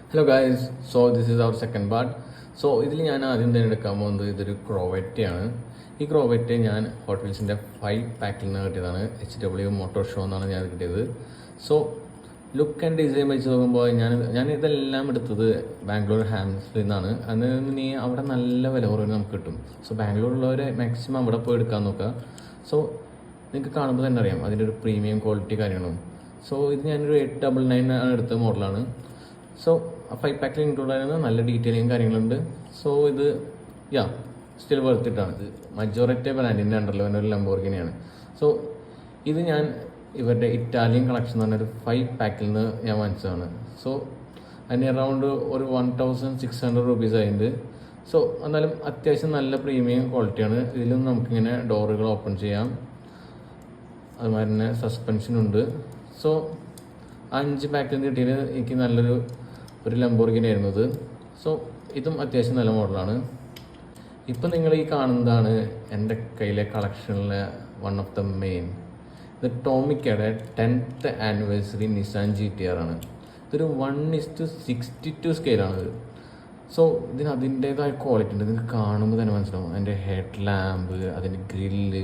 Hello guys, so this is our second part. So ഇതിൽ ഞാൻ ആദ്യം തന്നെ എടുക്കാൻ പോകുന്നത് ഇതൊരു ക്രോവറ്റയാണ്. ഈ ക്രോവറ്റ് ഞാൻ ഹോട്ട് വീൽസിൻ്റെ 5 പാക്കിൽ നിന്ന് കിട്ടിയതാണ്. HW മോട്ടോർ ഷോ എന്നാണ് ഞാൻ കിട്ടിയത്. സോ ലുക്ക് ആൻഡ് ഡിസൈൻ വെച്ച് നോക്കുമ്പോൾ ഞാൻ ഇതെല്ലാം എടുത്തത് ബാംഗ്ലൂർ ഹാംസിൽ നിന്നാണ്. അതിന് നീ അവിടെ നല്ല വില കുറവിന് നമുക്ക് കിട്ടും. സോ ബാംഗ്ലൂരിലുള്ളവരെ മാക്സിമം അവിടെ പോയി എടുക്കാൻ നോക്കുക. സോ നിങ്ങൾക്ക് കാണുമ്പോൾ തന്നെ അറിയാം അതിൻ്റെ ഒരു പ്രീമിയം ക്വാളിറ്റി കാര്യങ്ങളും. സോ ഇത് ഞാനൊരു 899 ആണ് എടുത്ത മോഡലാണ്. സോ 5 പാക്കിൽ ഇൻക്ലൂഡ് ആയിരുന്ന നല്ല ഡീറ്റെയിലിങ് കാര്യങ്ങളുണ്ട്. സോ ഇത് സ്റ്റിൽ വർത്തിട്ടാണ്. ഇത് മജോറിറ്റി ബ്രാൻഡിൻ്റെ അണ്ടറിൽ വരുന്ന ഒരു ലംബോർഗിനിയാണ്. സോ ഇത് ഞാൻ ഇവരുടെ ഇറ്റാലിയൻ കളക്ഷൻ എന്ന് പറഞ്ഞൊരു 5 പാക്കിൽ നിന്ന് ഞാൻ വാങ്ങിച്ചതാണ്. സോ അതിന് അറൗണ്ട് ഒരു 1600 റുപ്പീസ് ആയിട്ടുണ്ട്. സോ എന്നാലും അത്യാവശ്യം നല്ല പ്രീമിയം ക്വാളിറ്റിയാണ്. ഇതിലും നമുക്കിങ്ങനെ ഡോറുകൾ ഓപ്പൺ ചെയ്യാം. അതുമാതിരി തന്നെ സസ്പെൻഷനുണ്ട്. സോ 5 പാക്കിൽ നിന്ന് കിട്ടിയത് എനിക്ക് നല്ലൊരു ലംബോർഗിനി ആയിരുന്നു ഇത്. സോ ഇതും അത്യാവശ്യം നല്ല മോഡലാണ്. ഇപ്പം നിങ്ങൾ ഈ കാണുന്നതാണ് എൻ്റെ കയ്യിലെ കളക്ഷനിലെ വൺ ഓഫ് ദ മെയിൻ. ഇത് ടോമിക്കയുടെ 10th ആനിവേഴ്സറി നിസാൻ GTR ആണ്. ഇതൊരു 1:62 സ്കെയിലാണിത്. സോ ഇതിന് അതിൻ്റേതായ ക്വാളിറ്റി ഉണ്ട്. നിങ്ങൾക്ക് കാണുമ്പോൾ തന്നെ മനസ്സിലാവും. അതിൻ്റെ ഹെഡ് ലാമ്പ്, അതിൻ്റെ ഗ്രില്ല്,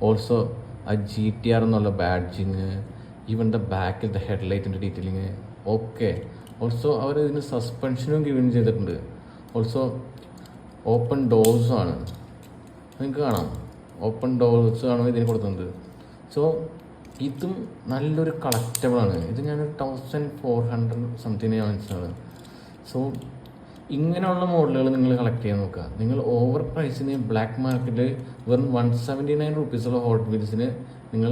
ഓൾസോ ആ GTR എന്നുള്ള ബാഡ്ജിങ്, ഈവൻ ദ ബാക്കിൽ ഹെഡ്ലൈറ്റിൻ്റെ ഡീറ്റെയിലിങ് ഓക്കെ. ഓൾസോ അവർ ഇതിന് സസ്പെൻഷനും ഗിവൻ ചെയ്തിട്ടുണ്ട്. ഓൾസോ ഓപ്പൺ ഡോർസാണ്, നിങ്ങൾക്ക് കാണാം. ഓപ്പൺ ഡോർസാണ് ഇതിന് കൊടുക്കുന്നത്. സോ ഇതും നല്ലൊരു കളക്റ്റബിളാണ്. ഇത് ഞാനൊരു 1400 സംതിങ് വാങ്ങിച്ചതാണ്. സോ ഇങ്ങനെയുള്ള മോഡലുകൾ നിങ്ങൾ കളക്ട് ചെയ്യാൻ നോക്കുക. നിങ്ങൾ ഓവർ പ്രൈസിന് ബ്ലാക്ക് മാർക്കറ്റിൽ വെറും 179 റുപ്പീസുള്ള ഹോട്ട് വീൽസിന് നിങ്ങൾ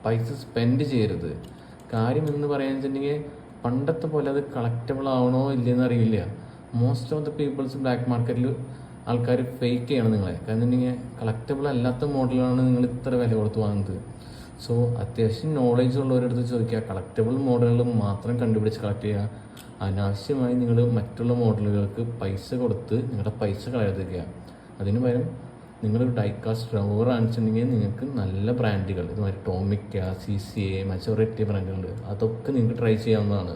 പൈസ സ്പെൻഡ് ചെയ്യരുത്. കാര്യം എന്ന് പറയാൻ വെച്ചിട്ടുണ്ടെങ്കിൽ പണ്ടത്തെ പോലെ അത് കളക്റ്റബിൾ ആവണോ ഇല്ലയെന്ന് അറിയില്ല. Most of the peoples black മാർക്കറ്റിൽ ആൾക്കാർ ഫേക്ക് ചെയ്യണം നിങ്ങളെ. കാരണം നിങ്ങൾ കളക്റ്റബിൾ അല്ലാത്ത മോഡലാണ് നിങ്ങൾ ഇത്ര വില കൊടുത്ത് വാങ്ങുന്നത്. സോ അത്യാവശ്യം നോളേജ് ഉള്ളവരടുത്ത് ചോദിക്കുക. കളക്റ്റബിൾ മോഡലുകൾ മാത്രം കണ്ടുപിടിച്ച് കളക്ട് ചെയ്യുക. അനാവശ്യമായി നിങ്ങൾ മറ്റുള്ള മോഡലുകൾക്ക് പൈസ കൊടുത്ത് നിങ്ങളുടെ പൈസ കളയാതിരിക്കുക. അതിന് പകരം നിങ്ങളൊരു ഡൈകാസ്റ്റ് റബ്ബർ ആണെന്നുണ്ടെങ്കിൽ നിങ്ങൾക്ക് നല്ല ബ്രാൻഡുകൾ ഇതുമാതിരി ടോമിക്ക, CCA, മജോറിറ്റി ബ്രാൻഡുകൾ അതൊക്കെ നിങ്ങൾക്ക് ട്രൈ ചെയ്യാവുന്നതാണ്.